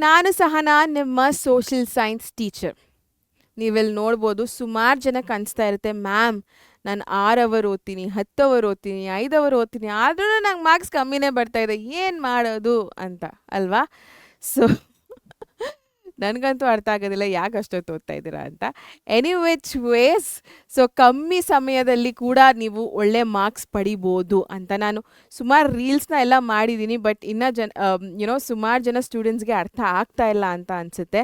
ನಾನು ಸಹನಾ ನಿಮ್ಮ social science teacher. ನೀವಿಲ್ಲಿ ನೋಡ್ಬೋದು ಸುಮಾರು ಜನಕ್ಕೆ ಅನಿಸ್ತಾ ಇರುತ್ತೆ, ಮ್ಯಾಮ್ ನಾನು 6 ಅವರ್ ಓದ್ತೀನಿ, 10 ಅವರ್ ಓದ್ತೀನಿ, 5 ಅವರ್ ಓದ್ತೀನಿ, ಆದ್ರೂ ನಂಗೆ ಮಾರ್ಕ್ಸ್ ಕಮ್ಮಿನೇ ಬರ್ತಾ ಇದೆ, ಏನು ಮಾಡೋದು ಅಂತ ಅಲ್ವಾ? ಸೊ ನನಗಂತೂ ಅರ್ಥ ಆಗೋದಿಲ್ಲ ಯಾಕೆ ಅಷ್ಟೊತ್ತು ಓದ್ತಾ ಇದ್ದೀರಾ ಅಂತ. ಎನಿ ವಿಚ್ ವೇಸ್, ಸೊ ಕಮ್ಮಿ ಸಮಯದಲ್ಲಿ ಕೂಡ ನೀವು ಒಳ್ಳೆ ಮಾರ್ಕ್ಸ್ ಪಡಿಬೋದು ಅಂತ ನಾನು ಸುಮಾರು ರೀಲ್ಸ್ನ ಎಲ್ಲ ಮಾಡಿದ್ದೀನಿ. ಬಟ್ ಇನ್ನೂ ಸುಮಾರು ಜನ ಸ್ಟೂಡೆಂಟ್ಸ್ಗೆ ಅರ್ಥ ಆಗ್ತಾ ಇಲ್ಲ ಅಂತ ಅನಿಸುತ್ತೆ.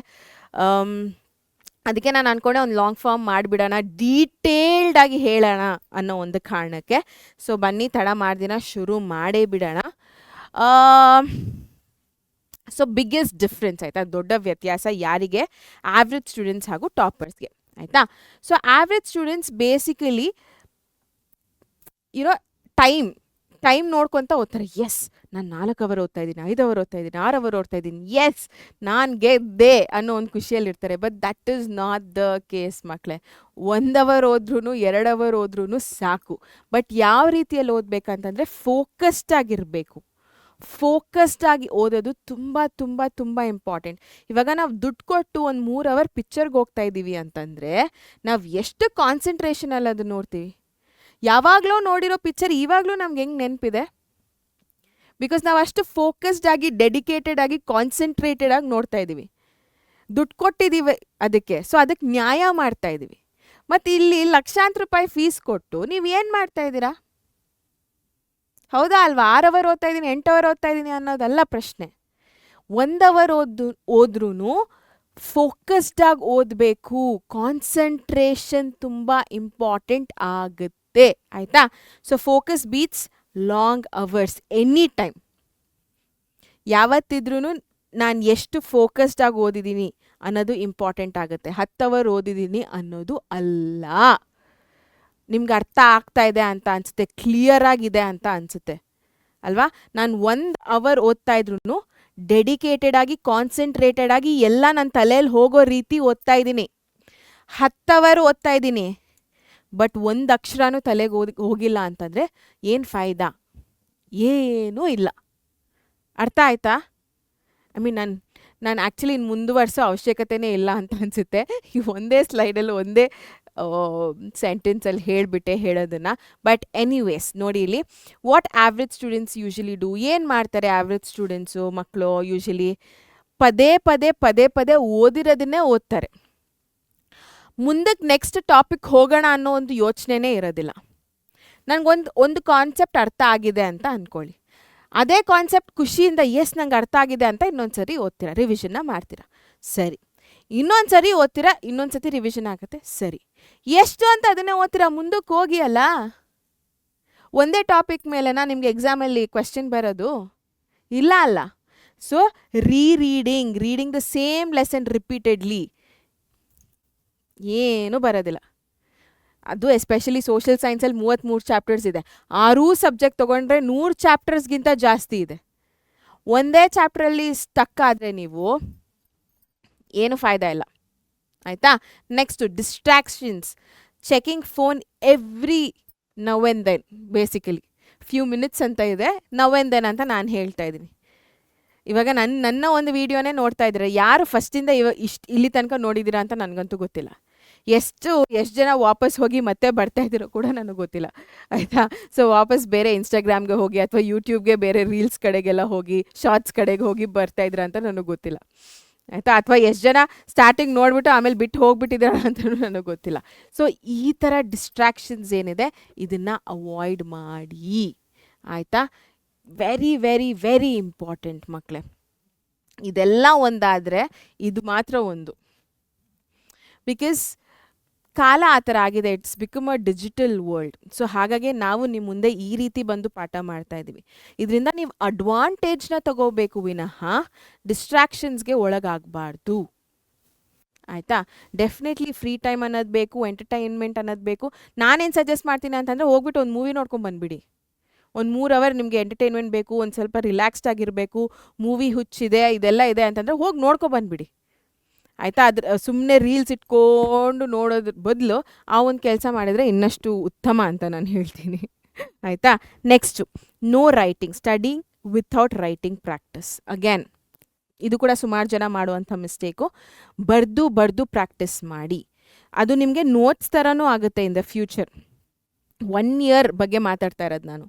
ಅದಕ್ಕೆ ನಾನು ಅಂದ್ಕೊಂಡೆ ಒಂದು ಲಾಂಗ್ ಫಾರ್ಮ್ ಮಾಡಿಬಿಡೋಣ, ಡೀಟೇಲ್ಡಾಗಿ ಹೇಳೋಣ ಅನ್ನೋ ಒಂದು ಕಾರಣಕ್ಕೆ. ಸೊ ಬನ್ನಿ ತಡ ಮಾಡ್ದಿನ ಶುರು ಮಾಡೇ ಬಿಡೋಣ. ಸೊ ಬಿಗ್ಗೆಸ್ಟ್ ಡಿಫ್ರೆನ್ಸ್ ಆಯಿತಾ, ದೊಡ್ಡ ವ್ಯತ್ಯಾಸ ಯಾರಿಗೆ? ಆವ್ರೇಜ್ ಸ್ಟೂಡೆಂಟ್ಸ್ ಹಾಗೂ ಟಾಪರ್ಸ್ಗೆ ಆಯಿತಾ. So average students basically time ನೋಡ್ಕೊತ ಓದ್ತಾರೆ. ಎಸ್ ನಾನು 4 ಅವರ್ ಓದ್ತಾ ಇದ್ದೀನಿ, 5 ಅವರ್ ಓದ್ತಾ ಇದ್ದೀನಿ, 6 ಅವರ್ ಓದ್ತಾ ಇದ್ದೀನಿ, ಎಸ್ ನಾನು ಗೆದ್ದೆ ಅನ್ನೋ ಒಂದು ಖುಷಿಯಲ್ಲಿರ್ತಾರೆ. But that is not the case ಮಕ್ಕಳೇ. 1 ಅವರ್ ಓದ್ರೂ 2 ಅವರ್ ಓದ್ರೂ ಸಾಕು. ಬಟ್ ಯಾವ ರೀತಿಯಲ್ಲಿ ಓದಬೇಕಂತಂದರೆ ಫೋಕಸ್ಡ್ ಆಗಿರಬೇಕು. ಫೋಕಸ್ಡ್ ಆಗಿ ಓದೋದು ತುಂಬ ತುಂಬ ತುಂಬ ಇಂಪಾರ್ಟೆಂಟ್. ಇವಾಗ ನಾವು ದುಡ್ಡು ಕೊಟ್ಟು ಒಂದು 3 ಅವರ್ ಪಿಕ್ಚರ್ಗೆ ಹೋಗ್ತಾ ಇದ್ದೀವಿ ಅಂತಂದರೆ ನಾವು ಎಷ್ಟು ಕಾನ್ಸಂಟ್ರೇಷನಲ್ಲಿ ಅದು ನೋಡ್ತೀವಿ. ಯಾವಾಗಲೂ ನೋಡಿರೋ ಪಿಕ್ಚರ್ ಇವಾಗಲೂ ನಮ್ಗೆ ಹೆಂಗೆ ನೆನಪಿದೆ? ಬಿಕಾಸ್ ನಾವು ಅಷ್ಟು ಫೋಕಸ್ಡ್ ಆಗಿ, ಡೆಡಿಕೇಟೆಡ್ ಆಗಿ, ಕಾನ್ಸಂಟ್ರೇಟೆಡ್ ಆಗಿ ನೋಡ್ತಾ ಇದ್ದೀವಿ. ದುಡ್ಡು ಕೊಟ್ಟಿದ್ದೀವಿ ಅದಕ್ಕೆ, ಸೊ ಅದಕ್ಕೆ ನ್ಯಾಯ ಮಾಡ್ತಾ ಇದ್ದೀವಿ. ಮತ್ತು ಇಲ್ಲಿ ಲಕ್ಷಾಂತರ ರೂಪಾಯಿ ಫೀಸ್ ಕೊಟ್ಟು ನೀವು ಏನು ಮಾಡ್ತಾ ಇದ್ದೀರಾ? ಹೌದಾ ಅಲ್ವಾ? 6 ಅವರ್ ಓದ್ತಾ ಇದ್ದೀನಿ, 8 ಅವರ್ ಓದ್ತಾ ಇದ್ದೀನಿ ಅನ್ನೋದಲ್ಲ ಪ್ರಶ್ನೆ. 1 ಅವರ್ ಓದ್ರೂ ಫೋಕಸ್ಡಾಗಿ ಓದಬೇಕು. ಕಾನ್ಸಂಟ್ರೇಷನ್ ತುಂಬ ಇಂಪಾರ್ಟೆಂಟ್ ಆಗುತ್ತೆ ಆಯಿತಾ. So focus beats long hours any time. ಯಾವತ್ತಿದ್ರೂ ನಾನು ಎಷ್ಟು ಫೋಕಸ್ಡಾಗಿ ಓದಿದ್ದೀನಿ ಅನ್ನೋದು ಇಂಪಾರ್ಟೆಂಟ್ ಆಗುತ್ತೆ. 10 ಅವರ್ ಓದಿದ್ದೀನಿ ಅನ್ನೋದು ಅಲ್ಲ. ನಿಮ್ಗೆ ಅರ್ಥ ಆಗ್ತಾ ಇದೆ ಅಂತ ಅನಿಸುತ್ತೆ, ಕ್ಲಿಯರ್ ಆಗಿದೆ ಅಂತ ಅನಿಸುತ್ತೆ ಅಲ್ವಾ? ನಾನು 1 ಅವರ್ ಓದ್ತಾ ಇದ್ರೂ ಡೆಡಿಕೇಟೆಡ್ ಆಗಿ, ಕಾನ್ಸಂಟ್ರೇಟೆಡ್ ಆಗಿ ಎಲ್ಲ ನನ್ನ ತಲೆಯಲ್ಲಿ ಹೋಗೋ ರೀತಿ ಓದ್ತಾ ಇದ್ದೀನಿ. 10 ಅವರ್ ಓದ್ತಾ ಇದ್ದೀನಿ, ಬಟ್ 1 ಅಕ್ಷರನೂ ತಲೆಗೆ ಹೋಗಿಲ್ಲ ಅಂತಂದರೆ ಏನು ಫಾಯ್ದಾ? ಏನೂ ಇಲ್ಲ. ಅರ್ಥ ಆಯ್ತಾ? ನಾನು ಆ್ಯಕ್ಚುಲಿ ಇನ್ನು ಮುಂದುವರ್ಸೋ ಅವಶ್ಯಕತೆನೇ ಇಲ್ಲ ಅಂತ ಅನಿಸುತ್ತೆ. ಈ ಒಂದೇ ಸ್ಲೈಡಲ್ಲಿ ಒಂದೇ ಸೆಂಟೆನ್ಸಲ್ಲಿ ಹೇಳೋದನ್ನು. ಬಟ್ ಎನಿವೇಸ್ ನೋಡಿ ಇಲ್ಲಿ, what average students usually do. ಏನು ಮಾಡ್ತಾರೆ ಆವ್ರೇಜ್ ಸ್ಟೂಡೆಂಟ್ಸು ಮಕ್ಕಳು? ಯೂಶಲಿ ಪದೇ ಪದೇ ಓದಿರೋದನ್ನೇ ಓದ್ತಾರೆ. ಮುಂದಕ್ಕೆ ನೆಕ್ಸ್ಟ್ ಟಾಪಿಕ್ ಹೋಗೋಣ ಅನ್ನೋ ಒಂದು ಯೋಚನೆನೇ ಇರೋದಿಲ್ಲ. ನನಗೊಂದು ಕಾನ್ಸೆಪ್ಟ್ ಅರ್ಥ ಆಗಿದೆ ಅಂತ ಅಂದ್ಕೊಳ್ಳಿ. ಅದೇ ಕಾನ್ಸೆಪ್ಟ್ ಖುಷಿಯಿಂದ ಎಸ್ ನಂಗೆ ಅರ್ಥ ಆಗಿದೆ ಅಂತ ಇನ್ನೊಂದು ಸರಿ ಓದ್ತೀರಾ, ರಿವಿಷನ್ನ ಮಾಡ್ತೀರಾ, ಸರಿ. ಇನ್ನೊಂದು ಸರಿ ಓದ್ತೀರಾ, ಇನ್ನೊಂದು ಸತಿ ರಿವಿಷನ್ ಆಗುತ್ತೆ, ಸರಿ. ಎಷ್ಟು ಅಂತ ಅದನ್ನೇ ಓದ್ತೀರಾ, ಮುಂದಕ್ಕೆ ಹೋಗಿ ಅಲ್ಲ. ಒಂದೇ ಟಾಪಿಕ್ ಮೇಲೆನಾ ನಿಮಗೆ ಎಕ್ಸಾಮಲ್ಲಿ ಕ್ವೆಶ್ಚನ್ ಬರೋದು? ಇಲ್ಲ ಅಲ್ಲ. So reading the same lesson repeatedly ಏನೂ ಬರೋದಿಲ್ಲ. ಅದು ಎಸ್ಪೆಷಲಿ ಸೋಷಿಯಲ್ ಸೈನ್ಸಲ್ಲಿ 33 ಚಾಪ್ಟರ್ಸ್ ಇದೆ. 6 ಸಬ್ಜೆಕ್ಟ್ ತೊಗೊಂಡ್ರೆ 100 ಚಾಪ್ಟರ್ಸ್ಗಿಂತ ಜಾಸ್ತಿ ಇದೆ. ಒಂದೇ ಚಾಪ್ಟ್ರಲ್ಲಿ ಸ್ಟಕ್ ಆದರೆ ನೀವು ಏನು ಫಾಯ್ದಾ ಇಲ್ಲ ಆಯಿತಾ. Next distractions, checking phone every now and then. Basically few minutes ಅಂತ ಇದೆ, ನೌ ಆ್ಯಂಡ್ ದೆನ್ ಅಂತ ನಾನು ಹೇಳ್ತಾ ಇದ್ದೀನಿ. ಇವಾಗ ನನ್ನ ಒಂದು ವಿಡಿಯೋನೇ ನೋಡ್ತಾ ಇದ್ದೀರಾ, ಯಾರು ಫಸ್ಟಿಂದ ಇಲ್ಲಿ ತನಕ ನೋಡಿದ್ದೀರಾ ಅಂತ ನನಗಂತೂ ಗೊತ್ತಿಲ್ಲ. ಎಷ್ಟು ಜನ ವಾಪಸ್ ಹೋಗಿ ಮತ್ತೆ ಬರ್ತಾ ಇದ್ದೀರೋ ಕೂಡ ನನಗೆ ಗೊತ್ತಿಲ್ಲ ಆಯಿತಾ. ಸೊ ವಾಪಸ್ ಬೇರೆ ಇನ್ಸ್ಟಾಗ್ರಾಮ್ಗೆ ಹೋಗಿ ಅಥವಾ ಯೂಟ್ಯೂಬ್ಗೆ ಬೇರೆ ರೀಲ್ಸ್ ಕಡೆಗೆಲ್ಲ ಹೋಗಿ, ಶಾರ್ಟ್ಸ್ ಕಡೆಗೆ ಹೋಗಿ ಬರ್ತಾ ಇದ್ದೀರಾ ಅಂತ ನನಗೆ ಗೊತ್ತಿಲ್ಲ ಆಯಿತಾ. ಅಥವಾ ಎಷ್ಟು ಜನ ಸ್ಟಾರ್ಟಿಂಗ್ ನೋಡಿಬಿಟ್ಟು ಆಮೇಲೆ ಬಿಟ್ಟು ಹೋಗ್ಬಿಟ್ಟಿದ್ದಾರೆ ಅಂತಲೂ ನನಗೆ ಗೊತ್ತಿಲ್ಲ. ಸೊ ಈ ಥರ ಡಿಸ್ಟ್ರಾಕ್ಷನ್ಸ್ ಏನಿದೆ ಇದನ್ನು ಅವಾಯ್ಡ್ ಮಾಡಿ ಆಯಿತಾ. ವೆರಿ ವೆರಿ ವೆರಿ ಇಂಪಾರ್ಟೆಂಟ್ ಮಕ್ಕಳೇ. ಇದೆಲ್ಲ ಒಂದಾದರೆ ಇದು ಮಾತ್ರ ಒಂದು. ಬಿಕಾಸ್ ಕಾಲ ಆ ಥರ ಆಗಿದೆ, it's become a digital world. So ಹಾಗಾಗಿ ನಾವು ನಿಮ್ಮ ಮುಂದೆ ಈ ರೀತಿ ಬಂದು ಪಾಠ ಮಾಡ್ತಾ ಇದ್ದೀವಿ. ಇದರಿಂದ ನೀವು ಅಡ್ವಾಂಟೇಜ್ನ ತಗೋಬೇಕು ವಿನಃ ಡಿಸ್ಟ್ರಾಕ್ಷನ್ಸ್ಗೆ ಒಳಗಾಗಬಾರ್ದು ಆಯಿತಾ. ಡೆಫಿನೆಟ್ಲಿ ಫ್ರೀ ಟೈಮ್ ಅನ್ನೋದು ಬೇಕು, ಎಂಟರ್ಟೈನ್ಮೆಂಟ್ ಅನ್ನೋದು ಬೇಕು. ನಾನೇನು ಸಜೆಸ್ಟ್ ಮಾಡ್ತೀನಿ ಅಂತಂದರೆ ಹೋಗ್ಬಿಟ್ಟು ಒಂದು ಮೂವಿ ನೋಡ್ಕೊಂಡು ಬಂದುಬಿಡಿ. ಒಂದು 3 ಅವರ್ ನಿಮಗೆ ಎಂಟರ್ಟೈನ್ಮೆಂಟ್ ಬೇಕು, ಒಂದು ಸ್ವಲ್ಪ ರಿಲ್ಯಾಕ್ಸ್ಡ್ ಆಗಿರಬೇಕು, ಮೂವಿ ಹುಚ್ಚಿದೆ, ಇದೆಲ್ಲ ಇದೆ ಅಂತಂದರೆ ಹೋಗಿ ನೋಡ್ಕೊಬಂದುಬಿಡಿ ಆಯಿತಾ. ಸುಮ್ಮನೆ ರೀಲ್ಸ್ ಇಟ್ಕೊಂಡು ನೋಡೋದ್ರ ಬದಲು ಆ ಒಂದು ಕೆಲಸ ಮಾಡಿದರೆ ಇನ್ನಷ್ಟು ಉತ್ತಮ ಅಂತ ನಾನು ಹೇಳ್ತೀನಿ ಆಯಿತಾ. Next no writing, studying without writing practice. Again ಇದು ಕೂಡ ಸುಮಾರು ಜನ ಮಾಡುವಂಥ ಮಿಸ್ಟೇಕು. ಬರೆದು ಪ್ರಾಕ್ಟೀಸ್ ಮಾಡಿ. ಅದು ನಿಮಗೆ ನೋಟ್ಸ್ ಥರನೂ ಆಗುತ್ತೆ ಇನ್ ದ ಫ್ಯೂಚರ್. 1 ಇಯರ್ ಬಗ್ಗೆ ಮಾತಾಡ್ತಾ ಇರೋದು ನಾನು.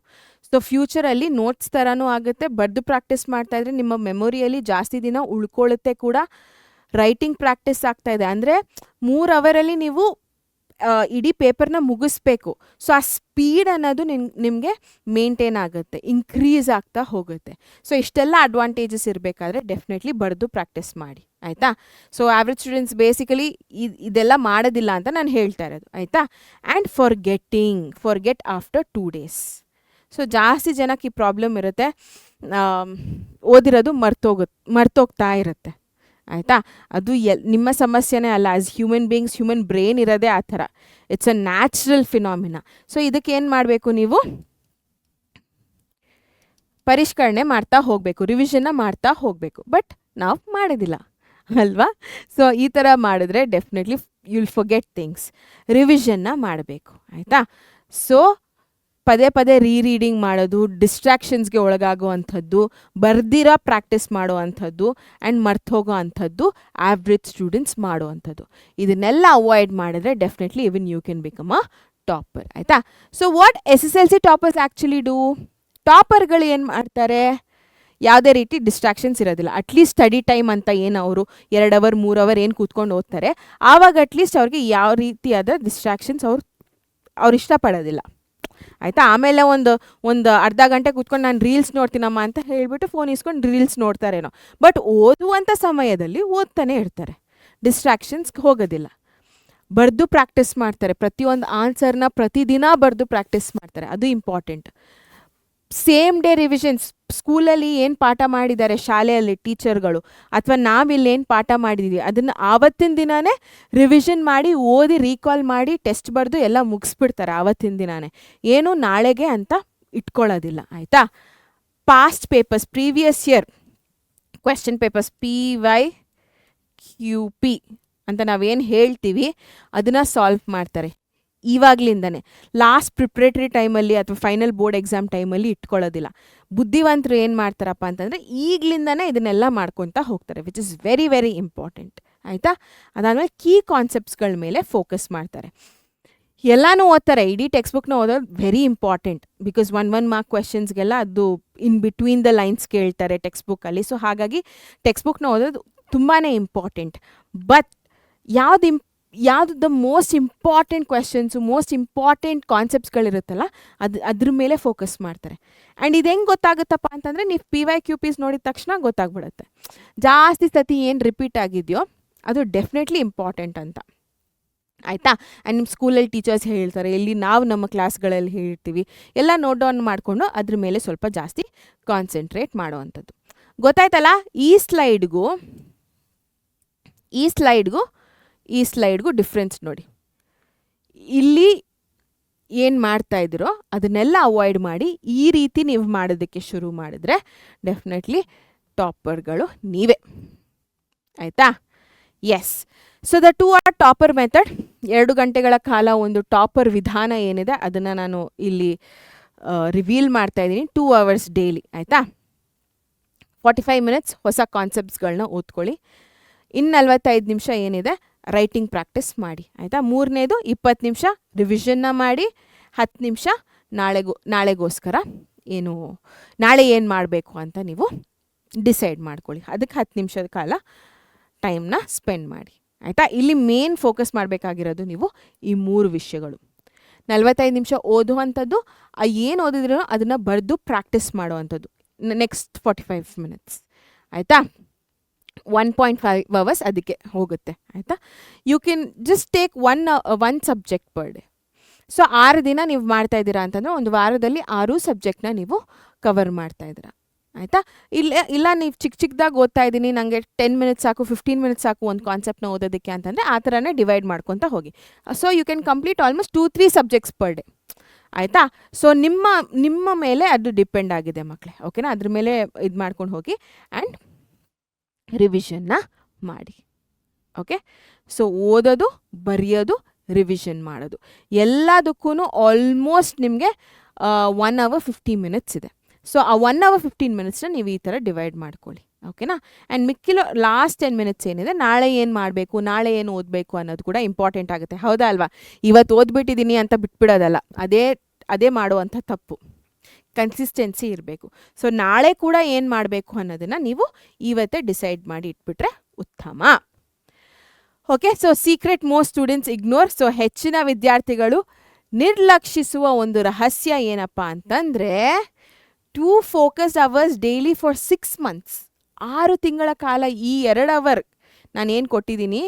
ಸೊ ಫ್ಯೂಚರಲ್ಲಿ ನೋಟ್ಸ್ ಥರನೂ ಆಗುತ್ತೆ. ಬರೆದು ಪ್ರಾಕ್ಟೀಸ್ ಮಾಡ್ತಾ ಇದ್ರೆ ನಿಮ್ಮ ಮೆಮೊರಿಯಲ್ಲಿ ಜಾಸ್ತಿ ದಿನ ಉಳ್ಕೊಳ್ಳುತ್ತೆ ಕೂಡ. ರೈಟಿಂಗ್ ಪ್ರಾಕ್ಟೀಸ್ ಆಗ್ತಾ ಇದೆ ಅಂದರೆ 3 ಅವರಲ್ಲಿ ನೀವು ಇಡೀ ಪೇಪರ್ನ ಮುಗಿಸ್ಬೇಕು. ಸೊ ಆ ಸ್ಪೀಡ್ ಅನ್ನೋದು ನಿಮಗೆ ಮೇಂಟೈನ್ ಆಗುತ್ತೆ, ಇನ್ಕ್ರೀಸ್ ಆಗ್ತಾ ಹೋಗುತ್ತೆ. ಸೊ ಇಷ್ಟೆಲ್ಲ ಅಡ್ವಾಂಟೇಜಸ್ ಇರಬೇಕಾದ್ರೆ ಡೆಫಿನೆಟ್ಲಿ ಬರೆದು ಪ್ರಾಕ್ಟೀಸ್ ಮಾಡಿ, ಆಯಿತಾ. ಸೊ ಆವ್ರೇಜ್ ಸ್ಟೂಡೆಂಟ್ಸ್ ಬೇಸಿಕಲಿ ಇದೆಲ್ಲ ಮಾಡೋದಿಲ್ಲ ಅಂತ ನಾನು ಹೇಳ್ತಾ ಇರೋದು, ಆಯಿತಾ. And forget after 2 days. So ಜಾಸ್ತಿ ಜನಕ್ಕೆ ಈ ಪ್ರಾಬ್ಲಮ್ ಇರುತ್ತೆ, ಓದಿರೋದು ಮರ್ತೋಗ್ತಾ ಇರುತ್ತೆ, ಆಯಿತಾ. ಅದು ನಿಮ್ಮ ಸಮಸ್ಯೆನೇ ಅಲ್ಲ. As human beings, human brain ಇರೋದೇ ಆ ಥರ. It's a natural phenomena. So ಇದಕ್ಕೆ ಏನು ಮಾಡಬೇಕು, ನೀವು ಪರಿಷ್ಕರಣೆ ಮಾಡ್ತಾ ಹೋಗಬೇಕು, ರಿವಿಷನ್ನ ಮಾಡ್ತಾ ಹೋಗಬೇಕು. ಬಟ್ ನಾವು ಮಾಡೋದಿಲ್ಲ ಅಲ್ವಾ. ಸೊ ಈ ಥರ ಮಾಡಿದ್ರೆ ಡೆಫಿನೆಟ್ಲಿ ಯುಲ್ ಫೊಗೆಟ್ ಥಿಂಗ್ಸ್. ರಿವಿಷನ್ನ ಮಾಡಬೇಕು, ಆಯಿತಾ. ಸೊ ಪದೇ ರೀಡಿಂಗ್ ಮಾಡೋದು, ಡಿಸ್ಟ್ರಾಕ್ಷನ್ಸ್ಗೆ ಒಳಗಾಗುವಂಥದ್ದು, ಬರ್ದಿರೋ ಪ್ರಾಕ್ಟೀಸ್ ಮಾಡುವಂಥದ್ದು ಆ್ಯಂಡ್ ಮರ್ತೋಗೋ ಅಂಥದ್ದು ಆವ್ರೇಜ್ ಸ್ಟೂಡೆಂಟ್ಸ್ ಮಾಡುವಂಥದ್ದು. ಇದನ್ನೆಲ್ಲ ಅವಾಯ್ಡ್ ಮಾಡಿದ್ರೆ definitely even you can become a topper, ಆಯಿತಾ. So what SSLC toppers actually do? ಟಾಪರ್ಗಳು ಏನು ಮಾಡ್ತಾರೆ, ಯಾವುದೇ ರೀತಿ ಡಿಸ್ಟ್ರಾಕ್ಷನ್ಸ್ ಇರೋದಿಲ್ಲ. ಅಟ್ಲೀಸ್ಟ್ ಸ್ಟಡಿ ಟೈಮ್ ಅಂತ ಏನು ಅವರು 2 ಅವರ್ 3 ಅವರ್ ಏನು ಕೂತ್ಕೊಂಡು ಓದ್ತಾರೆ, ಆವಾಗ ಅಟ್ಲೀಸ್ಟ್ ಅವ್ರಿಗೆ ಯಾವ ರೀತಿಯಾದ ಡಿಸ್ಟ್ರಾಕ್ಷನ್ಸ್ ಅವ್ರು ಇಷ್ಟಪಡೋದಿಲ್ಲ, ಆಯಿತಾ. ಆಮೇಲೆ ಒಂದು ಅರ್ಧ ಗಂಟೆ ಕೂತ್ಕೊಂಡು ನಾನು ರೀಲ್ಸ್ ನೋಡ್ತೀನಮ್ಮ ಅಂತ ಹೇಳಿಬಿಟ್ಟು ಫೋನ್ ಇಸ್ಕೊಂಡು ರೀಲ್ಸ್ ನೋಡ್ತಾರೇನೋ. ಬಟ್ ಓದುವಂಥ ಸಮಯದಲ್ಲಿ ಓದ್ತಾನೆ ಇರ್ತಾರೆ, ಡಿಸ್ಟ್ರಾಕ್ಷನ್ಸ್ ಹೋಗೋದಿಲ್ಲ. ಬರೆದು ಪ್ರಾಕ್ಟೀಸ್ ಮಾಡ್ತಾರೆ, ಪ್ರತಿಯೊಂದು ಆನ್ಸರ್ನ ಪ್ರತಿದಿನ ಬರೆದು ಪ್ರಾಕ್ಟೀಸ್ ಮಾಡ್ತಾರೆ, ಅದು ಇಂಪಾರ್ಟೆಂಟ್. Same day revisions. ಸ್ಕೂಲಲ್ಲಿ ಏನು ಪಾಠ ಮಾಡಿದ್ದಾರೆ ಶಾಲೆಯಲ್ಲಿ ಟೀಚರ್ಗಳು, ಅಥವಾ ನಾವಿಲ್ಲಿ ಏನು ಪಾಠ ಮಾಡಿದ್ದೀವಿ ಅದನ್ನು ಆವತ್ತಿನ ದಿನವೇ ರಿವಿಷನ್ ಮಾಡಿ ಓದಿ ರೀಕಾಲ್ ಮಾಡಿ ಟೆಸ್ಟ್ ಬರೆದು ಎಲ್ಲ ಮುಗಿಸ್ಬಿಡ್ತಾರೆ ಆವತ್ತಿನ ದಿನವೇ. ಏನು ನಾಳೆಗೆ ಅಂತ ಇಟ್ಕೊಳ್ಳೋದಿಲ್ಲ, ಆಯಿತಾ. Past papers, previous year question papers PYQP ಅಂತ ನಾವೇನು ಹೇಳ್ತೀವಿ ಅದನ್ನು ಸಾಲ್ವ್ ಮಾಡ್ತಾರೆ ಇವಾಗ್ಲಿಂದನೇ. ಲಾಸ್ಟ್ ಪ್ರಿಪ್ರೇಟರಿ ಟೈಮಲ್ಲಿ ಅಥವಾ ಫೈನಲ್ ಬೋರ್ಡ್ ಎಕ್ಸಾಮ್ ಟೈಮಲ್ಲಿ ಇಟ್ಕೊಳ್ಳೋದಿಲ್ಲ. ಬುದ್ಧಿವಂತರು ಏನು ಮಾಡ್ತಾರಪ್ಪ ಅಂತಂದರೆ ಈಗಲಿಂದನೇ ಇದನ್ನೆಲ್ಲ ಮಾಡ್ಕೊತಾ ಹೋಗ್ತಾರೆ, which is very very important, ಆಯಿತಾ. ಅದಾದಮೇಲೆ ಕೀ ಕಾನ್ಸೆಪ್ಟ್ಸ್ಗಳ ಮೇಲೆ ಫೋಕಸ್ ಮಾಡ್ತಾರೆ. ಎಲ್ಲನೂ ಓದ್ತಾರೆ, ಇಡೀ ಟೆಕ್ಸ್ಟ್ ಬುಕ್ನ ಓದೋದು ವೆರಿ ಇಂಪಾರ್ಟೆಂಟ್. ಬಿಕಾಸ್ 1 ಮಾರ್ಕ್ ಕ್ವೆಶನ್ಸ್ಗೆಲ್ಲ ಅದು ಇನ್ ಬಿಟ್ವೀನ್ ದ ಲೈನ್ಸ್ ಕೇಳ್ತಾರೆ ಟೆಕ್ಸ್ಟ್ ಬುಕ್ಕಲ್ಲಿ. ಸೊ ಹಾಗಾಗಿ ಟೆಕ್ಸ್ಟ್ ಬುಕ್ನ ಓದೋದು ತುಂಬಾ ಇಂಪಾರ್ಟೆಂಟ್. ಬಟ್ ಯಾವುದು the most important questions, most important ಕಾನ್ಸೆಪ್ಟ್ಸ್ಗಳಿರುತ್ತಲ್ಲ ಅದ್ರ ಮೇಲೆ ಫೋಕಸ್ ಮಾಡ್ತಾರೆ. ಆ್ಯಂಡ್ ಇದು ಹೆಂಗೆ ಗೊತ್ತಾಗುತ್ತಪ್ಪ ಅಂತಂದರೆ ನೀವು PYQPs ನೋಡಿದ ತಕ್ಷಣ ಗೊತ್ತಾಗ್ಬಿಡುತ್ತೆ. ಜಾಸ್ತಿ ಸತಿ ಏನು ರಿಪೀಟ್ ಆಗಿದೆಯೋ ಅದು ಡೆಫಿನೆಟ್ಲಿ ಇಂಪಾರ್ಟೆಂಟ್ ಅಂತ, ಆಯಿತಾ. ಆ್ಯಂಡ್ ನಿಮ್ಮ ಸ್ಕೂಲಲ್ಲಿ ಟೀಚರ್ಸ್ ಹೇಳ್ತಾರೆ, ಇಲ್ಲಿ ನಾವು ನಮ್ಮ ಕ್ಲಾಸ್ಗಳಲ್ಲಿ ಹೇಳ್ತೀವಿ, ಎಲ್ಲ ನೋಟ್ ಡೌನ್ ಮಾಡಿಕೊಂಡು ಅದ್ರ ಮೇಲೆ ಸ್ವಲ್ಪ ಜಾಸ್ತಿ ಕಾನ್ಸಂಟ್ರೇಟ್ ಮಾಡುವಂಥದ್ದು. ಗೊತ್ತಾಯ್ತಲ್ಲ. ಈ ಸ್ಲೈಡ್ಗೂ ಡಿಫ್ರೆನ್ಸ್ ನೋಡಿ. ಇಲ್ಲಿ ಏನು ಮಾಡ್ತಾ ಇದ್ದೀರೋ ಅದನ್ನೆಲ್ಲ ಅವಾಯ್ಡ್ ಮಾಡಿ ಈ ರೀತಿ ನೀವು ಮಾಡೋದಕ್ಕೆ ಶುರು ಮಾಡಿದ್ರೆ ಡೆಫಿನೆಟ್ಲಿ ಟಾಪರ್ಗಳು ನೀವೇ, ಆಯಿತಾ. Yes. So the 2 hour topper method, 2 ಗಂಟೆಗಳ ಕಾಲ ಒಂದು ಟಾಪರ್ ವಿಧಾನ ಏನಿದೆ ಅದನ್ನು ನಾನು ಇಲ್ಲಿ ರಿವೀಲ್ ಮಾಡ್ತಾ ಇದ್ದೀನಿ. 2 hours ಡೈಲಿ, ಆಯಿತಾ. 45 minutes ಹೊಸ ಕಾನ್ಸೆಪ್ಟ್ಸ್ಗಳನ್ನ ಓದ್ಕೊಳ್ಳಿ. ಇನ್ನು 45 ನಿಮಿಷ ಏನಿದೆ ರೈಟಿಂಗ್ ಪ್ರಾಕ್ಟೀಸ್ ಮಾಡಿ, ಆಯಿತಾ. 3ನೇದು 20 ನಿಮಿಷ ರಿವಿಷನ್ನ ಮಾಡಿ, 10 ನಿಮಿಷ ನಾಳೆಗೋಸ್ಕರ ನಾಳೆ ಏನು ಮಾಡಬೇಕು ಅಂತ ನೀವು ಡಿಸೈಡ್ ಮಾಡ್ಕೊಳ್ಳಿ. ಅದಕ್ಕೆ 10 ನಿಮಿಷದ ಕಾಲ ಟೈಮ್ನ ಸ್ಪೆಂಡ್ ಮಾಡಿ, ಆಯಿತಾ. ಇಲ್ಲಿ ಮೇನ್ ಫೋಕಸ್ ಮಾಡಬೇಕಾಗಿರೋದು ನೀವು ಈ 3 ವಿಷಯಗಳು. 45 ನಿಮಿಷ ಓದುವಂಥದ್ದು, ಏನು ಓದಿದ್ರೂ ಅದನ್ನು ಬರೆದು ಪ್ರಾಕ್ಟೀಸ್ ಮಾಡುವಂಥದ್ದು. ನೆಕ್ಸ್ಟ್ 45 minutes, ಆಯಿತಾ. 1.5 hours ಅದಕ್ಕೆ ಹೋಗುತ್ತೆ, ಆಯಿತಾ. You can just take one subject per day. So 6 ದಿನ ನೀವು ಮಾಡ್ತಾ ಇದ್ದೀರಾ ಅಂತಂದರೆ ಒಂದು ವಾರದಲ್ಲಿ 6 ಸಬ್ಜೆಕ್ಟ್ನ ನೀವು ಕವರ್ ಮಾಡ್ತಾ ಇದ್ದೀರಾ, ಆಯಿತಾ. ಇಲ್ಲ ನೀವು ಚಿಕ್ಕದಾಗಿ ಓದ್ತಾ ಇದ್ದೀನಿ, ನನಗೆ 10 minutes ಸಾಕು, 15 minutes ಸಾಕು ಒಂದು ಕಾನ್ಸೆಪ್ಟ್ನ ಓದೋದಕ್ಕೆ ಅಂತಂದರೆ ಆ ಥರನೇ ಡಿವೈಡ್ ಮಾಡ್ಕೊತಾ ಹೋಗಿ. So you can complete almost 2-3 subjects per day, ಆಯಿತಾ. ಸೊ ನಿಮ್ಮ ಮೇಲೆ ಅದು ಡಿಪೆಂಡ್ ಆಗಿದೆ ಮಕ್ಕಳೇ, ಓಕೆನಾ. ಅದ್ರ ಮೇಲೆ ಇದು ಮಾಡ್ಕೊಂಡು ಹೋಗಿ ಆ್ಯಂಡ್ ರಿವಿಷನ್ನ ಮಾಡಿ, ಓಕೆ. ಸೊ ಓದೋದು, ಬರೆಯೋದು, ರಿವಿಷನ್ ಮಾಡೋದು ಎಲ್ಲದಕ್ಕೂ ಆಲ್ಮೋಸ್ಟ್ ನಿಮಗೆ 1 hour 50 minutes ಇದೆ. ಸೊ ಆ 1 hour 15 minutesನ ನೀವು ಈ ಥರ ಡಿವೈಡ್ ಮಾಡ್ಕೊಳ್ಳಿ, ಓಕೆನಾ. ಆ್ಯಂಡ್ ಮಿಕ್ಕಿರೋ ಲಾಸ್ಟ್ 10 ಮಿನಿಟ್ಸ್ ಏನಿದೆ, ನಾಳೆ ಏನು ಮಾಡಬೇಕು, ನಾಳೆ ಏನು ಓದಬೇಕು ಅನ್ನೋದು ಕೂಡ ಇಂಪಾರ್ಟೆಂಟ್ ಆಗುತ್ತೆ. ಹೌದಾ ಅಲ್ವಾ? ಇವತ್ತು ಓದ್ಬಿಟ್ಟಿದ್ದೀನಿ ಅಂತ ಬಿಟ್ಬಿಡೋದಲ್ಲ, ಅದೇ ಮಾಡುವಂಥ ತಪ್ಪು. ಕನ್ಸಿಸ್ಟೆನ್ಸಿ ಇರಬೇಕು. ಸೊ ನಾಳೆ ಕೂಡ ಏನು ಮಾಡಬೇಕು ಅನ್ನೋದನ್ನು ನೀವು ಇವತ್ತೇ ಡಿಸೈಡ್ ಮಾಡಿ ಇಟ್ಬಿಟ್ರೆ ಉತ್ತಮ. Okay, so secret most students ignore. So ಹೆಚ್ಚಿನ ವಿದ್ಯಾರ್ಥಿಗಳು ನಿರ್ಲಕ್ಷಿಸುವ ಒಂದು ರಹಸ್ಯ ಏನಪ್ಪ ಅಂತಂದರೆ 2 focused hours daily for 6 months. 6 ತಿಂಗಳ ಕಾಲ ಈ 2 ಅವರ್ ನಾನೇನು ಕೊಟ್ಟಿದ್ದೀನಿ,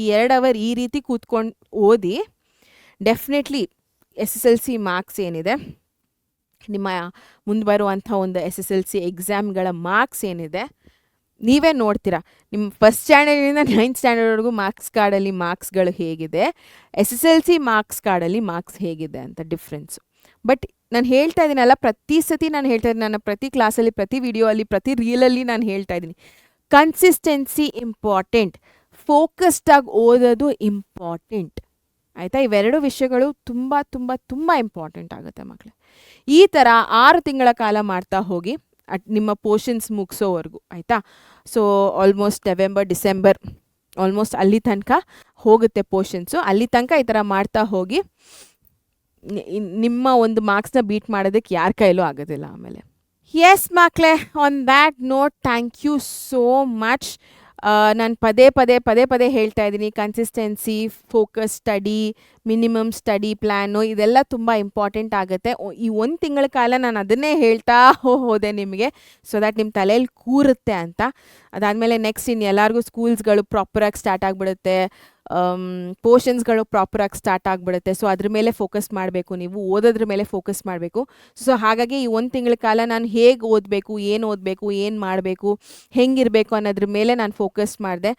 ಈ 2 ಅವರ್ ಈ ರೀತಿ ಕೂತ್ಕೊಂಡು ಓದಿ ಡೆಫಿನೆಟ್ಲಿ SSLC ಮಾರ್ಕ್ಸ್ ಏನಿದೆ, ನಿಮ್ಮ ಮುಂದೆ ಬರುವಂಥ ಒಂದು SSLC ಎಕ್ಸಾಮ್ಗಳ ಮಾರ್ಕ್ಸ್ ಏನಿದೆ ನೀವೇ ನೋಡ್ತೀರಾ. ನಿಮ್ಮ ಫಸ್ಟ್ ಸ್ಟ್ಯಾಂಡರ್ಡಿಂದ 9th ಸ್ಟ್ಯಾಂಡರ್ಡ್ವರೆಗೂ ಮಾರ್ಕ್ಸ್ ಕಾರ್ಡಲ್ಲಿ ಮಾರ್ಕ್ಸ್ಗಳು ಹೇಗಿದೆ, SSLC ಮಾರ್ಕ್ಸ್ ಕಾರ್ಡಲ್ಲಿ ಮಾರ್ಕ್ಸ್ ಹೇಗಿದೆ ಅಂತ ಡಿಫ್ರೆನ್ಸು. ಬಟ್ ನಾನು ಹೇಳ್ತಾ ಇದ್ದೀನಲ್ಲ, ಪ್ರತಿ ಸತಿ ನಾನು ಹೇಳ್ತಾ ಇದ್ದೀನಿ, ನನ್ನ ಪ್ರತಿ ಕ್ಲಾಸಲ್ಲಿ, ಪ್ರತಿ ವಿಡಿಯೋ ಅಲ್ಲಿ, ಪ್ರತಿ ರೀಲಲ್ಲಿ ನಾನು ಹೇಳ್ತಾ ಇದ್ದೀನಿ, ಕನ್ಸಿಸ್ಟೆನ್ಸಿ ಇಂಪಾರ್ಟೆಂಟ್, ಫೋಕಸ್ಡಾಗಿ ಓದೋದು ಇಂಪಾರ್ಟೆಂಟ್. ಆಯಿತಾ? ಇವೆರಡು ವಿಷಯಗಳು ತುಂಬ ತುಂಬ ತುಂಬ ಇಂಪಾರ್ಟೆಂಟ್ ಆಗುತ್ತೆ ಮಕ್ಕಳೇ. ಈ ಥರ 6 ತಿಂಗಳ ಕಾಲ ಮಾಡ್ತಾ ಹೋಗಿ ನಿಮ್ಮ ಪೋರ್ಷನ್ಸ್ ಮುಗಿಸೋವರೆಗೂ. ಆಯಿತಾ? So almost November, December almost ಅಲ್ಲಿ ತನಕ ಹೋಗುತ್ತೆ ಪೋರ್ಷನ್ಸು. ಅಲ್ಲಿ ತನಕ ಈ ಥರ ಮಾಡ್ತಾ ಹೋಗಿ ನಿಮ್ಮ ಒಂದು ಮಾರ್ಕ್ಸ್ನ ಬೀಟ್ ಮಾಡೋದಕ್ಕೆ ಯಾರ ಕೈಲೂ ಆಗೋದಿಲ್ಲ ಆಮೇಲೆ. ಎಸ್ ಮಕ್ಕಳೇ, on that note thank you so much. ನಾನು ಪದೇ ಪದೇ ಹೇಳ್ತಾ ಇದ್ದೀನಿ, consistency, focus study, minimum study plan ಇದೆಲ್ಲ ತುಂಬ ಇಂಪಾರ್ಟೆಂಟ್ ಆಗುತ್ತೆ. ಈ 1 ತಿಂಗಳ ಕಾಲ ನಾನು ಅದನ್ನೇ ಹೇಳ್ತಾ ಹೋದೆ ನಿಮಗೆ, ಸೊ ದ್ಯಾಟ್ ನಿಮ್ಮ ತಲೆಯಲ್ಲಿ ಕೂರುತ್ತೆ ಅಂತ. ಅದಾದಮೇಲೆ ನೆಕ್ಸ್ಟ್ ಇನ್ನು ಎಲ್ಲರಿಗೂ ಸ್ಕೂಲ್ಸ್ಗಳು ಪ್ರಾಪರಾಗಿ ಸ್ಟಾರ್ಟ್ ಆಗಿಬಿಡುತ್ತೆ, ಪೋರ್ಷನ್ಸ್ಗಳು ಪ್ರಾಪರಾಗಿ ಸ್ಟಾರ್ಟ್ ಆಗಿಬಿಡುತ್ತೆ. ಸೊ ಅದ್ರ ಮೇಲೆ ಫೋಕಸ್ ಮಾಡಬೇಕು, ನೀವು ಓದೋದ್ರ ಮೇಲೆ ಫೋಕಸ್ ಮಾಡಬೇಕು. ಸೊ ಹಾಗಾಗಿ ಈ 1 ತಿಂಗಳ ಕಾಲ ನಾನು ಹೇಗೆ ಓದಬೇಕು, ಏನು ಮಾಡಬೇಕು, ಹೆಂಗಿರಬೇಕು ಅನ್ನೋದ್ರ ಮೇಲೆ ನಾನು ಫೋಕಸ್ ಮಾಡಿದೆ.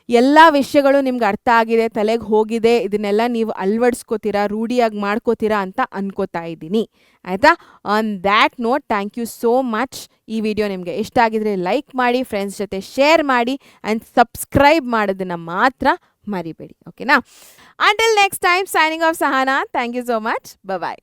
ಎಲ್ಲ ವಿಷಯಗಳು ನಿಮ್ಗೆ ಅರ್ಥ ಆಗಿದೆ, ತಲೆಗೆ ಹೋಗಿದೆ, ಇದನ್ನೆಲ್ಲ ನೀವು ಅಳವಡಿಸ್ಕೋತೀರಾ, ರೂಢಿಯಾಗಿ ಮಾಡ್ಕೋತೀರಾ ಅಂತ ಅನ್ಕೋತಾ ಇದ್ದೀನಿ. ಆಯಿತಾ? On that note thank you so much. ಈ ವಿಡಿಯೋ ನಿಮಗೆ ಇಷ್ಟ ಆಗಿದ್ರೆ ಲೈಕ್ ಮಾಡಿ, ಫ್ರೆಂಡ್ಸ್ ಜೊತೆ ಶೇರ್ ಮಾಡಿ, ಆ್ಯಂಡ್ ಸಬ್ಸ್ಕ್ರೈಬ್ ಮಾಡೋದನ್ನು ಮಾತ್ರ ಮರಿಬೇಡಿ. ಓಕೆನಾ? Until next time, signing off Sahana. Thank you so much. Bye.